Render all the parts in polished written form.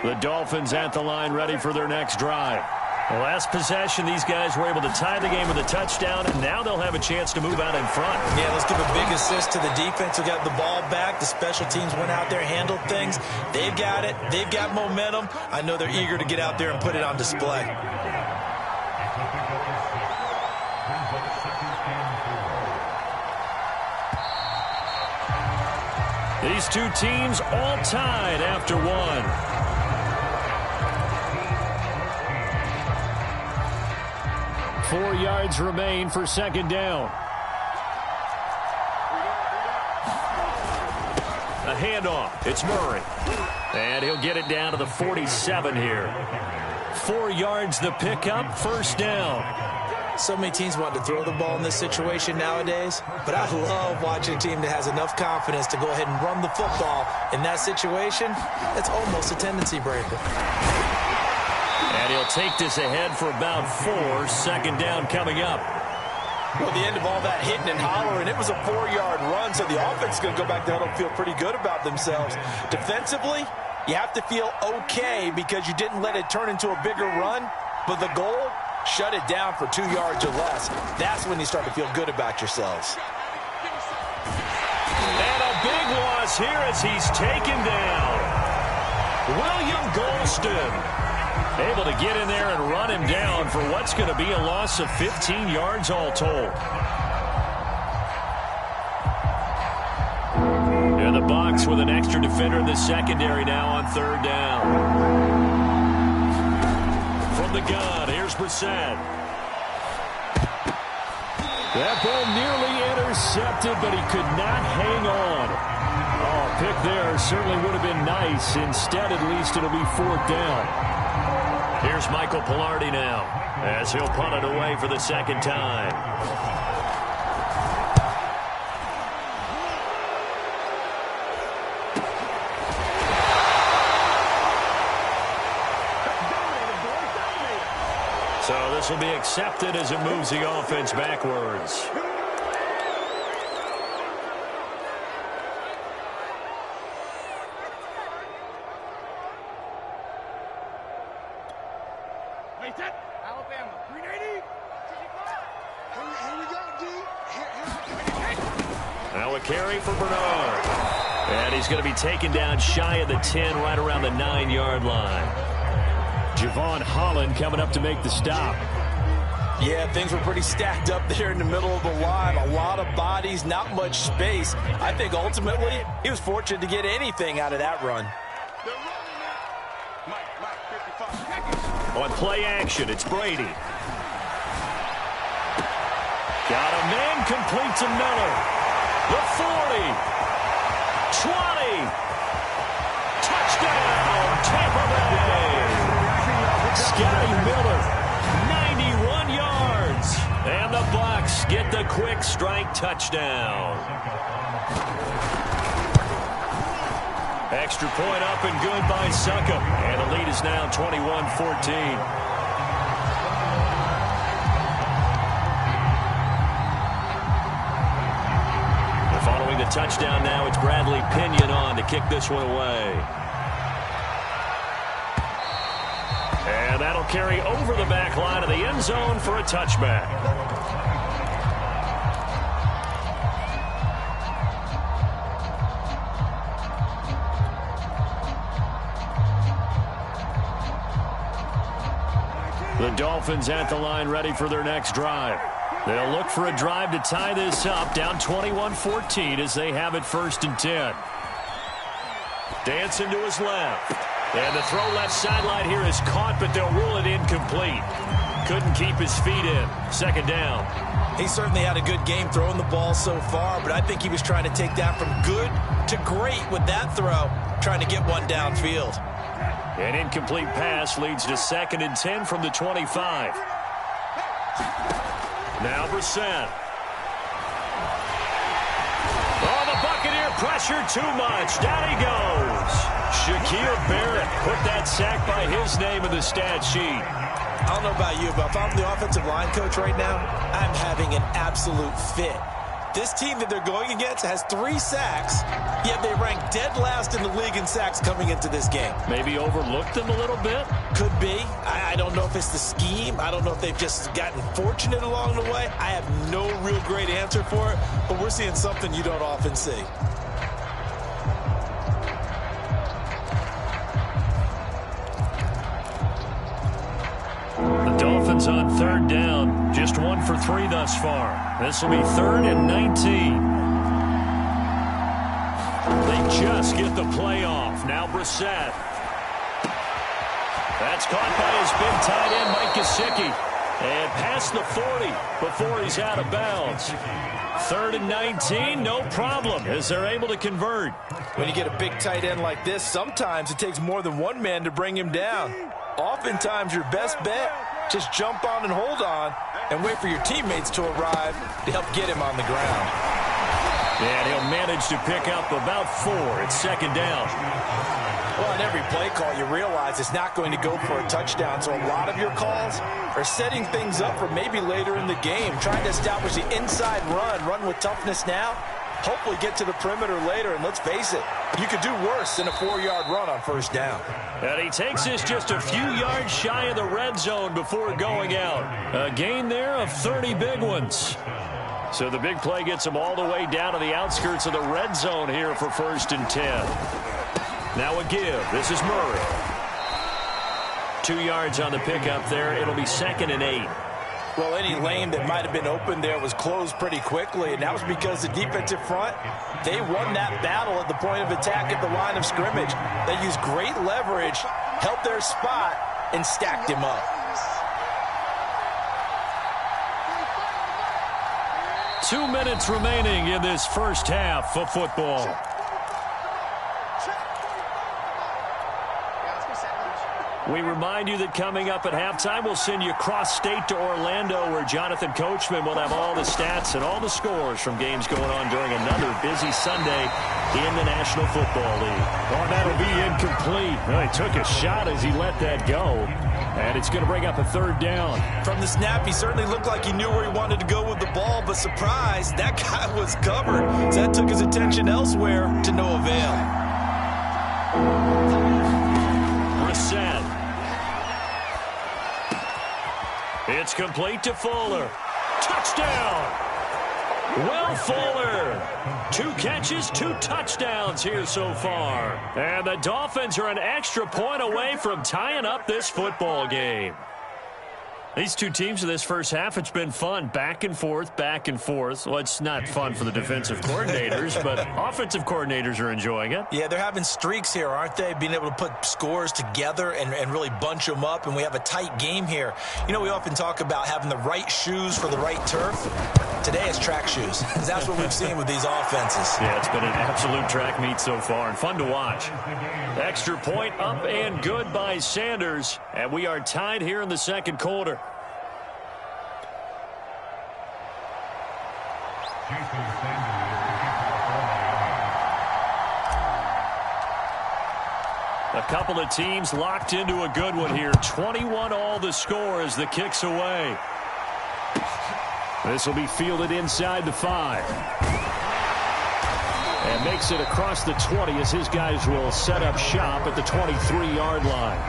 The Dolphins at the line, ready for their next drive. The last possession, these guys were able to tie the game with a touchdown, and now they'll have a chance to move out in front. Yeah, let's give a big assist to the defense who got the ball back. The special teams went out there, handled things. They've got it. They've got momentum. I know they're eager to get out there and put it on display. These two teams all tied after one. Four yards remain for second down. A handoff. It's Murray. And he'll get it down to the 47 here. 4 yards the pickup, first down. So many teams want to throw the ball in this situation nowadays, but I love watching a team that has enough confidence to go ahead and run the football. In that situation, that's almost a tendency breaker. And he'll take this ahead for about 4. Second down coming up. Well, the end of all that hitting and hollering, it was a 4-yard run, so the offense is going to go back there and feel pretty good about themselves. Defensively, you have to feel okay because you didn't let it turn into a bigger run, but the goal, shut it down for 2 yards or less. That's when you start to feel good about yourselves. And a big loss here as he's taken down. William Golston able to get in there and run him down for what's going to be a loss of 15 yards all told. In the box with an extra defender in the secondary now on third down. From the gun, here's Brissett. That ball nearly intercepted, but he could not hang on. Oh, pick there certainly would have been nice. Instead, at least it'll be fourth down. Here's Michael Pilardi now as he'll punt it away for the second time. So this will be accepted as it moves the offense backwards. Alabama, 380. Here we go, D. Now a carry for Bernard. And he's going to be taken down shy of the 10, right around the 9-yard line. Javon Holland coming up to make the stop. Yeah, things were pretty stacked up there in the middle of the line. A lot of bodies, not much space. I think ultimately he was fortunate to get anything out of that run. On play action, it's Brady. Got a man complete to Miller. The 40. 20. Touchdown, Tampa Bay. Scotty Miller, 91 yards. And the Bucs get the quick strike touchdown. Extra point up and good by Suckup. And the lead is now 21-14. Following the touchdown now, it's Bradley Pinion on to kick this one away. And that'll carry over the back line of the end zone for a touchback. The Dolphins at the line ready for their next drive. They'll look for a drive to tie this up, down 21-14 as they have it 1st and 10. Dancing to his left. And the throw left sideline here is caught, but they'll rule it incomplete. Couldn't keep his feet in. Second down. He certainly had a good game throwing the ball so far, but I think he was trying to take that from good to great with that throw, trying to get one downfield. An incomplete pass leads to 2nd and 10 from the 25. Now Brissett. Oh, the Buccaneer pressure too much. Down he goes. Shaquille Barrett put that sack by his name in the stat sheet. I don't know about you, but if I'm the offensive line coach right now, I'm having an absolute fit. This team that they're going against has 3 sacks, yet they rank dead last in the league in sacks coming into this game. Maybe overlooked them a little bit? Could be. I don't know if it's the scheme. I don't know if they've just gotten fortunate along the way. I have no real great answer for it, but we're seeing something you don't often see. The Dolphins on 3rd down. Just 1 for 3 thus far. This will be 3rd and 19. They just get the play off. Now Brissett. That's caught by his big tight end, Mike Gesicki. And past the 40 before he's out of bounds. 3rd and 19, no problem, as they're able to convert. When you get a big tight end like this, sometimes it takes more than one man to bring him down. Oftentimes, your best bet, just jump on and hold on and wait for your teammates to arrive to help get him on the ground. And he'll manage to pick up about 4. It's 2nd down. Well, in every play call, you realize it's not going to go for a touchdown, so a lot of your calls are setting things up for maybe later in the game, trying to establish the inside run with toughness now, hopefully get to the perimeter later, and let's face it, you could do worse than a 4-yard run on 1st down. And he takes this just a few yards shy of the red zone before going out. A gain there of 30 big ones. So the big play gets him all the way down to the outskirts of the red zone here for 1st and 10. Now a give. This is Murray. 2 yards on the pickup there. It'll be 2nd and 8. Well, any lane that might have been open there was closed pretty quickly, and that was because the defensive front, they won that battle at the point of attack at the line of scrimmage. They used great leverage, held their spot, and stacked him up. 2 minutes remaining in this first half of football. We remind you that coming up at halftime, we'll send you cross-state to Orlando, where Jonathan Coachman will have all the stats and all the scores from games going on during another busy Sunday in the National Football League. Oh, that'll be incomplete. Well, he took a shot as he let that go, and it's going to bring up a 3rd down. From the snap, he certainly looked like he knew where he wanted to go with the ball, but surprise, that guy was covered. So that took his attention elsewhere to no avail. Brissett. It's complete to Fuller. Touchdown! Will Fuller. 2 catches, 2 touchdowns here so far. And the Dolphins are an extra point away from tying up this football game. These 2 teams in this first half, it's been fun. Back and forth, back and forth. Well, it's not fun for the defensive coordinators, but offensive coordinators are enjoying it. Yeah, they're having streaks here, aren't they? Being able to put scores together and really bunch them up, and we have a tight game here. You know, we often talk about having the right shoes for the right turf. Today it's track shoes. That's what we've seen with these offenses. Yeah, it's been an absolute track meet so far, and fun to watch. Extra point up and good by Sanders, and we are tied here in the 2nd quarter. A couple of teams locked into a good one here. 21 all the score as the kick's away. This will be fielded inside the 5. And makes it across the 20 as his guys will set up shop at the 23-yard line.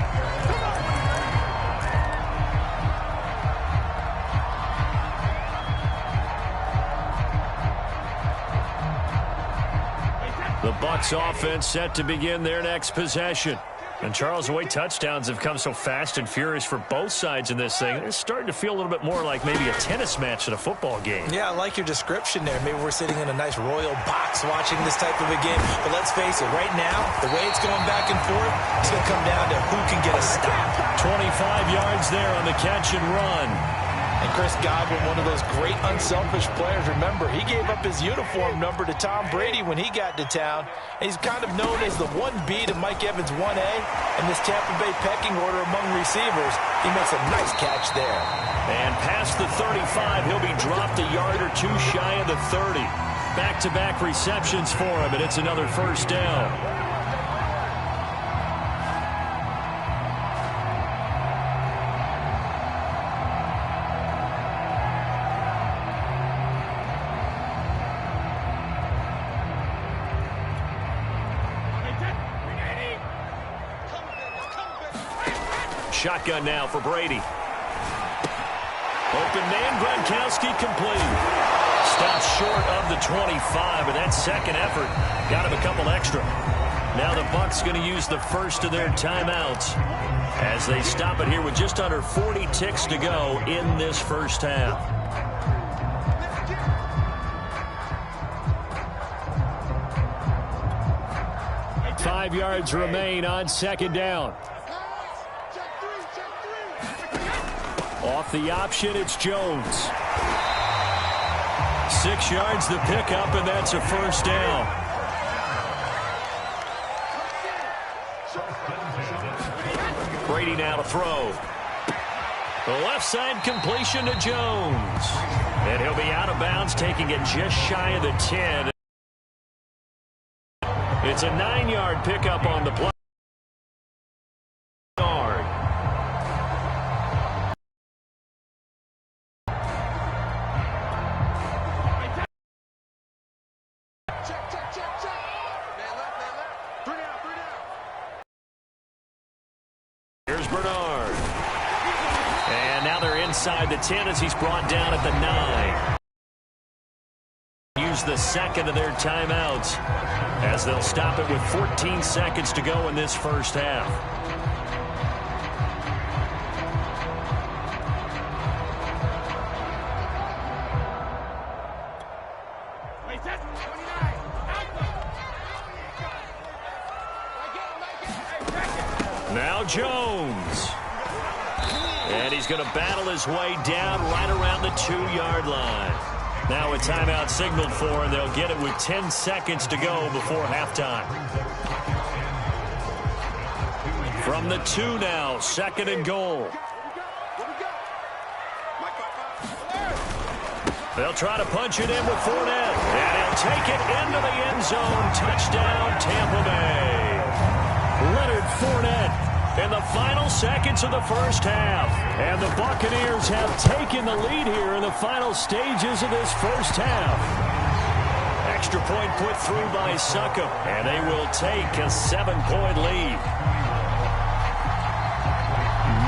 The Bucs offense set to begin their next possession. And, Charles, the way touchdowns have come so fast and furious for both sides in this thing, it's starting to feel a little bit more like maybe a tennis match than a football game. Yeah, I like your description there. Maybe we're sitting in a nice royal box watching this type of a game. But let's face it, right now, the way it's going back and forth, it's going to come down to who can get a stop. 25 yards there on the catch and run. And Chris Godwin, one of those great unselfish players. Remember, he gave up his uniform number to Tom Brady when he got to town. And he's kind of known as the 1B to Mike Evans' 1A. In this Tampa Bay pecking order among receivers, he makes a nice catch there. And past the 35, he'll be dropped a yard or 2 shy of the 30. Back-to-back receptions for him, and it's another 1st down. shotgun now for Brady. Open man, Gronkowski complete. Stopped short of the 25, but that second effort got him a couple extra. Now the Bucs going to use the first of their timeouts as they stop it here with just under 40 ticks to go in this first half. Five yards remain on second down. Off the option, it's Jones. 6 yards the pickup, and that's a first down. Brady now to throw. The left side completion to Jones. And he'll be out of bounds, taking it just shy of the 10. It's a 9-yard pickup on the play. Here's Bernard. And now they're inside the 10 as he's brought down at the 9. Use the second of their timeouts as they'll stop it with 14 seconds to go in this first half. Now Jones. And he's going to battle his way down right around the 2-yard line. Now a timeout signaled for, and they'll get it with 10 seconds to go before halftime. From the 2 now, second and goal. They'll try to punch it in with Fournette. And he'll take it into the end zone. Touchdown, Tampa Bay. Leonard Fournette in the final seconds of the first half. And the Buccaneers have taken the lead here in the final stages of this first half. Extra point put through by Succop, and they will take a 7-point lead.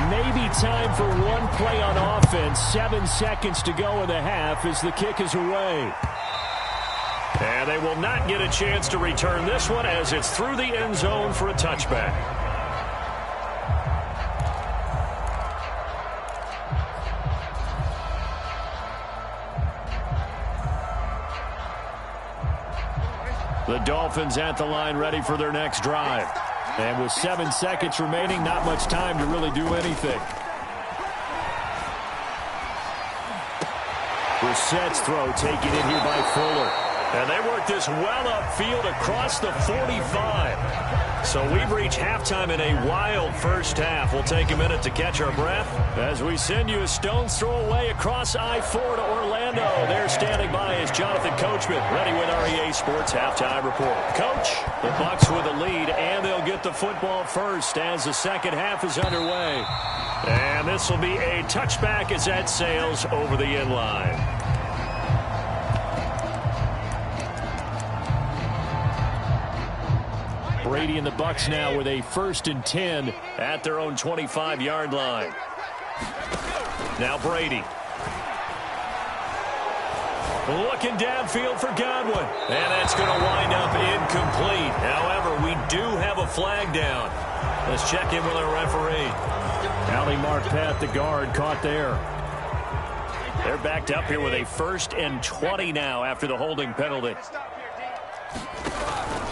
Maybe time for one play on offense. 7 seconds to go in the half as the kick is away. And they will not get a chance to return this one as it's through the end zone for a touchback. The Dolphins at the line ready for their next drive. And with 7 seconds remaining, not much time to really do anything. Brissett's throw taken in here by Fuller. And they work this well upfield across the 45. So we've reached halftime in a wild first half. We'll take a minute to catch our breath as we send you a stone's throw away across I-4 to Orlando. There standing by is Jonathan Coachman, ready with our EA Sports Halftime Report. Coach, the Bucs with the lead, and they'll get the football first as the second half is underway. And this will be a touchback as that sails over the end line. Brady and the Bucs now with a 1st and 10 at their own 25-yard line. Now Brady. Looking downfield for Godwin. And that's going to wind up incomplete. However, we do have a flag down. Let's check in with our referee. Ali Marpet, the guard, caught there. They're backed up here with a 1st and 20 now after the holding penalty.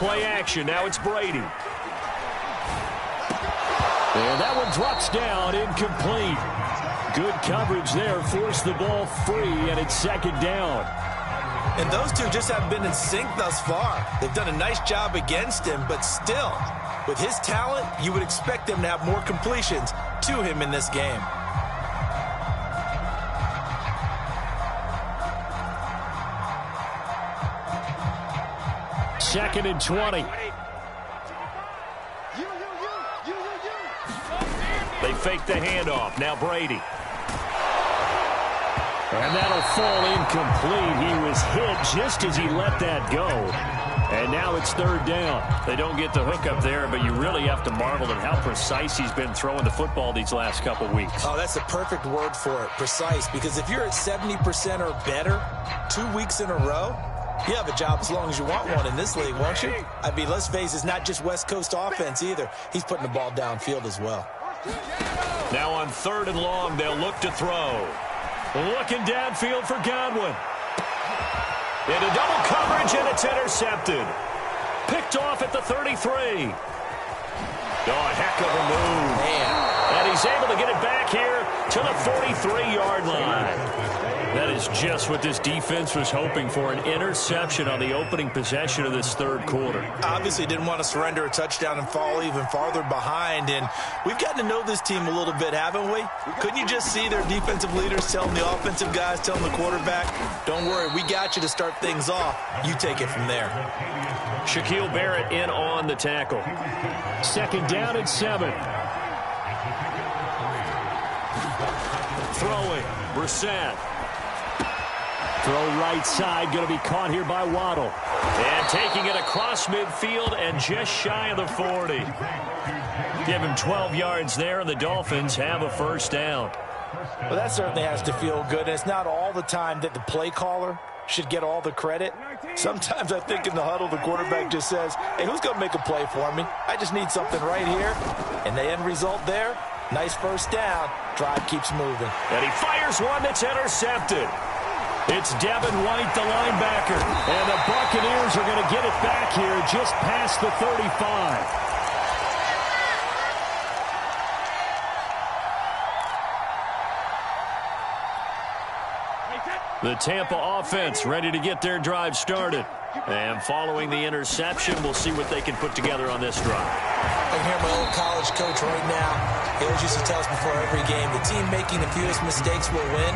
Play action. Now it's Brady. And that one drops down, incomplete. Good coverage there. Forced the ball free, and it's second down. And those two just haven't been in sync thus far. They've done a nice job against him, but still, with his talent, you would expect him to have more completions to him in this game. Second and 20. They fake the handoff. Now Brady. And that'll fall incomplete. He was hit just as he let that go. And now it's third down. They don't get the hook up there, but you really have to marvel at how precise he's been throwing the football these last couple weeks. Oh, that's the perfect word for it, precise. Because if you're at 70% or better 2 weeks in a row, you have a job as long as you want one in this league, won't you? I mean, let's face it, it's not just West Coast offense either. He's putting the ball downfield as well. Now on 3rd and long, they'll look to throw. Looking downfield for Godwin. Into double coverage, and it's intercepted. Picked off at the 33. Oh, a heck of a move. Man. And he's able to get it back here to the 43-yard line. That is just what this defense was hoping for, an interception on the opening possession of this third quarter. Obviously didn't want to surrender a touchdown and fall even farther behind. And we've gotten to know this team a little bit, haven't we? Couldn't you just see their defensive leaders telling the offensive guys, telling the quarterback, don't worry, we got you to start things off. You take it from there. Shaquille Barrett in on the tackle. 2nd down and 7. Throwing, Brissett. Throw right side, going to be caught here by Waddle. And taking it across midfield and just shy of the 40. Give him 12 yards there, and the Dolphins have a first down. Well, that certainly has to feel good. And it's not all the time that the play caller should get all the credit. Sometimes I think in the huddle, the quarterback just says, hey, who's going to make a play for me? I just need something right here. And the end result there, nice first down. Drive keeps moving. And he fires one that's intercepted. It's Devin White, the linebacker. And the Buccaneers are going to get it back here just past the 35. The Tampa offense ready to get their drive started. And following the interception, we'll see what they can put together on this drive. I can hear my old college coach right now. He always used to tell us before every game, the team making the fewest mistakes will win.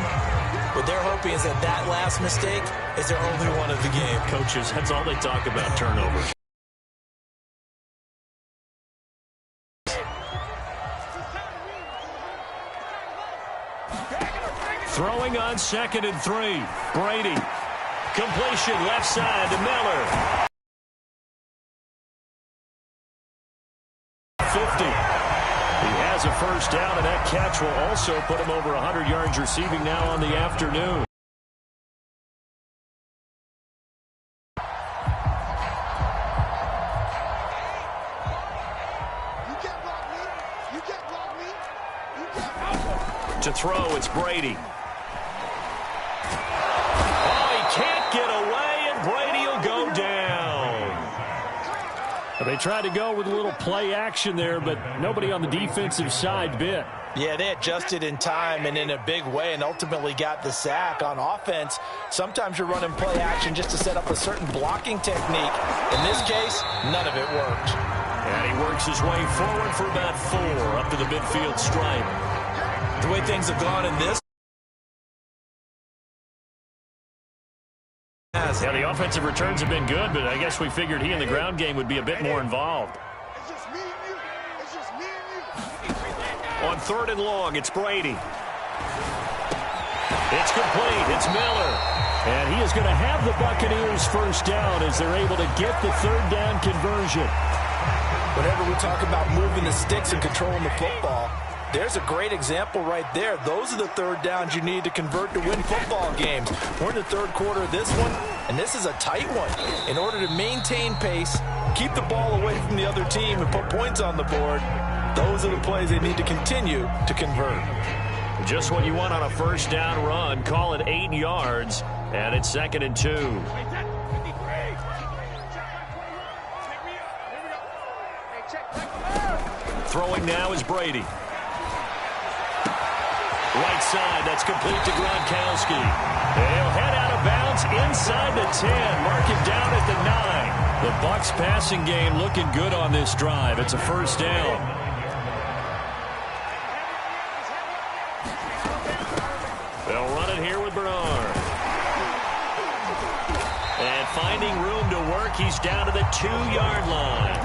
What they're hoping is that that last mistake is their only one of the game. Coaches, that's all they talk about, turnovers. Throwing on 2nd and 3. Brady. Completion left side to Miller. 50. He has a first down, and that catch will also put him over 100 yards receiving now on the afternoon. To throw, it's Brady. Oh, he can't get away, and Brady will go down. They tried to go with a little play action there, but nobody on the defensive side bit. Yeah, they adjusted in time and in a big way and ultimately got the sack. On offense, sometimes you're running play action just to set up a certain blocking technique. In this case, none of it worked. And he works his way forward for about 4 up to the midfield stripe. The way things have gone in this. Yeah, the offensive returns have been good, but I guess we figured he in the ground game would be a bit more involved. It's just me and you. It's just me and you. On 3rd and long, it's Brady. It's complete. It's Miller. And he is going to have the Buccaneers first down as they're able to get the 3rd down conversion. Whenever we talk about moving the sticks and controlling the football, there's a great example right there. Those are the 3rd downs you need to convert to win football games. We're in the 3rd quarter of this one, and this is a tight one. In order to maintain pace, keep the ball away from the other team, and put points on the board, those are the plays they need to continue to convert. Just what you want on a first down run. Call it 8 yards, and it's 2nd and 2. Throwing now is Brady. Right side, that's complete to Gronkowski. He'll head out of bounds inside the 10. Mark him down at the 9. The Bucs passing game looking good on this drive. It's a first down. They'll run it here with Bernard. And finding room to work, he's down to the 2-yard line.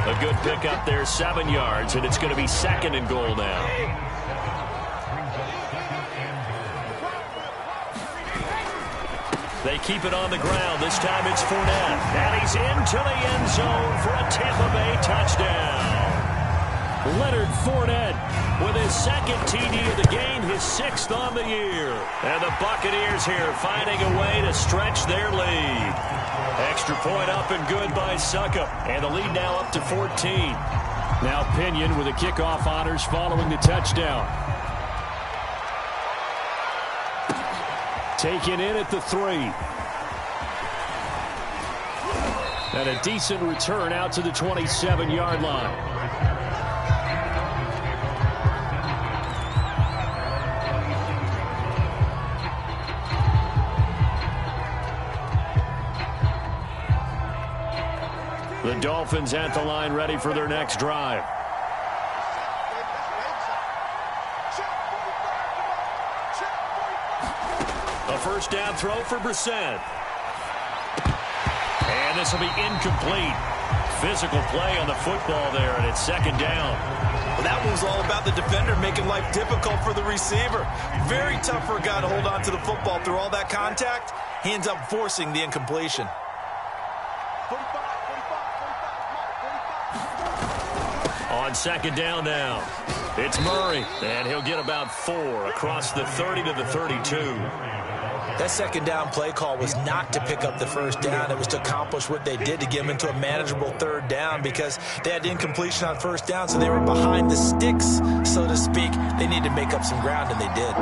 A good pickup there, 7 yards, and it's going to be 2nd and goal now. They keep it on the ground. This time it's Fournette. And he's into the end zone for a Tampa Bay touchdown. Leonard Fournette with his second TD of the game, his 6th on the year. And the Buccaneers here finding a way to stretch their lead. Extra point up and good by Succop. And the lead now up to 14. Now Pinion with the kickoff honors following the touchdown. Taken in at the 3. And a decent return out to the 27-yard line. The Dolphins at the line ready for their next drive. A first down throw for Brissett. And this will be incomplete. Physical play on the football there, and it's second down. Well, that was all about the defender making life difficult for the receiver. Very tough for a guy to hold on to the football through all that contact. He ends up forcing the incompletion. On second down now, it's Murray, and he'll get about 4 across the 30 to the 32. That second down play call was not to pick up the first down. It was to accomplish what they did to get them into a manageable third down because they had incompletion on first down, so they were behind the sticks, so to speak. They needed to make up some ground, and they did.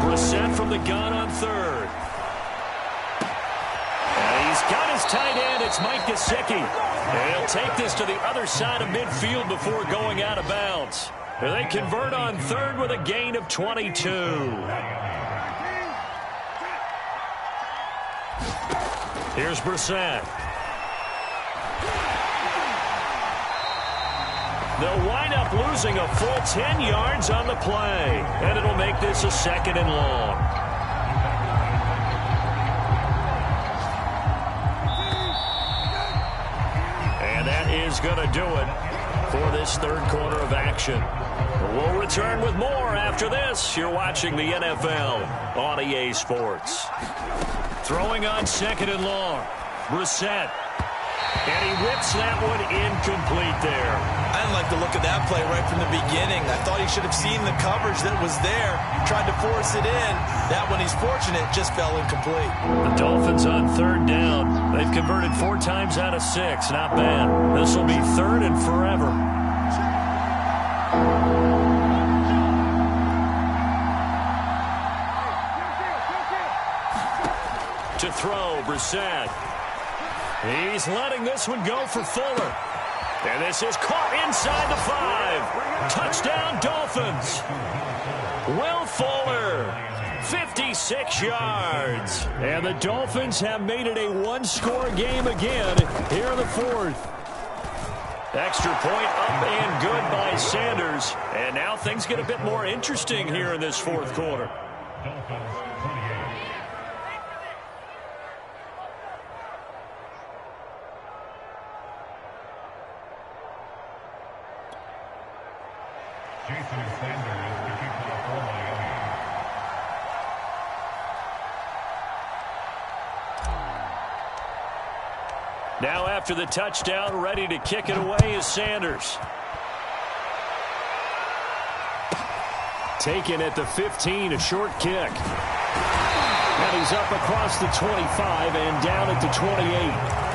Brissett from the gun on third. And he's got his tight end. It's Mike Gesicki. And he'll take this to the other side of midfield before going out of bounds. And they convert on third with a gain of 22. Here's Brissett. They'll wind up losing a full 10 yards on the play. And it'll make this a 2nd and long. And that is going to do it for this third quarter of action. We'll return with more after this. You're watching the NFL on EA Sports. Throwing on 2nd and long. Brissett. And he whips that one incomplete there. I didn't like the look of that play right from the beginning. I thought he should have seen the coverage that was there, tried to force it in. That one, he's fortunate, just fell incomplete. The Dolphins on third down. They've converted 4 times out of 6. Not bad. This will be 3rd and forever. To throw, Brissett. He's letting this one go for Fuller. And this is caught inside the 5. Touchdown, Dolphins. Will Fuller, 56 yards. And the Dolphins have made it a 1-score game again here in the 4th. Extra point up and good by Sanders. And now things get a bit more interesting here in this 4th quarter. Now after the touchdown, ready to kick it away is Sanders. Taken at the 15, a short kick. And he's up across the 25 and down at the 28.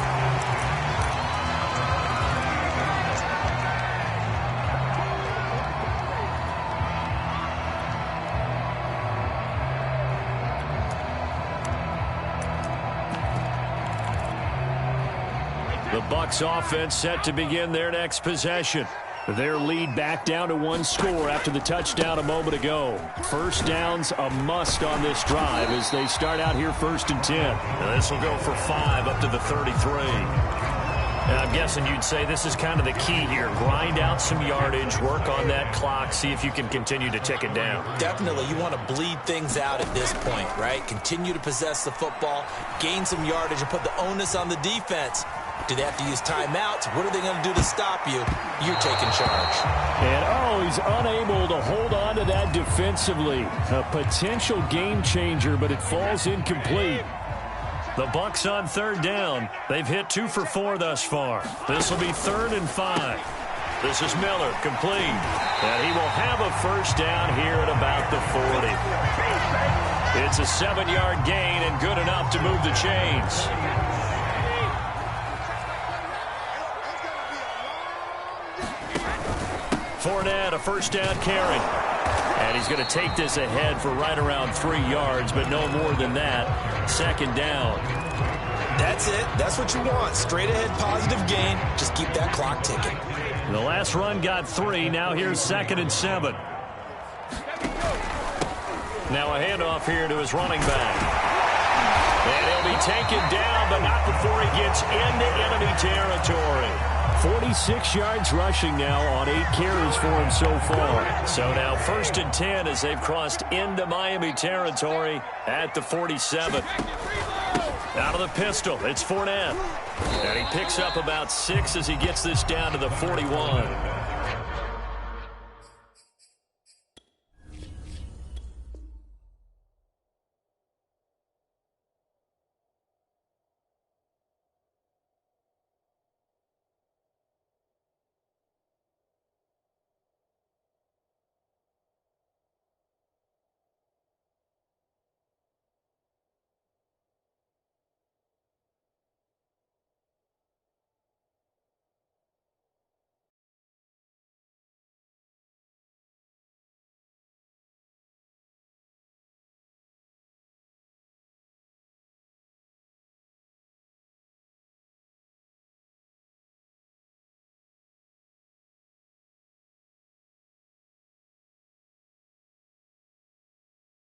The Bucs offense set to begin their next possession. Their lead back down to 1 score after the touchdown a moment ago. First down's a must on this drive as they start out here 1st and 10. And this will go for 5 up to the 33. And I'm guessing you'd say this is kind of the key here. Grind out some yardage, work on that clock, see if you can continue to tick it down. Definitely, you want to bleed things out at this point, right? Continue to possess the football, gain some yardage, and put the onus on the defense. Do they have to use timeouts? What are they going to do to stop you? You're taking charge. And, he's unable to hold on to that defensively. A potential game changer, but it falls incomplete. The Bucs on third down. They've hit 2 for 4 thus far. This will be 3rd and 5. This is Miller, complete. And he will have a first down here at about the 40. It's a 7-yard gain and good enough to move the chains. Fournette, a first down carry. And he's going to take this ahead for right around 3 yards, but no more than that. 2nd down. That's it. That's what you want. Straight ahead positive gain. Just keep that clock ticking. The last run got 3. Now here's 2nd and 7. Now a handoff here to his running back. And he'll be taken down, but not before he gets into enemy territory. 46 yards rushing now on 8 carries for him so far. So now 1st and 10 as they've crossed into Miami territory at the 47. Out of the pistol, it's Fournette. And he picks up about 6 as he gets this down to the 41.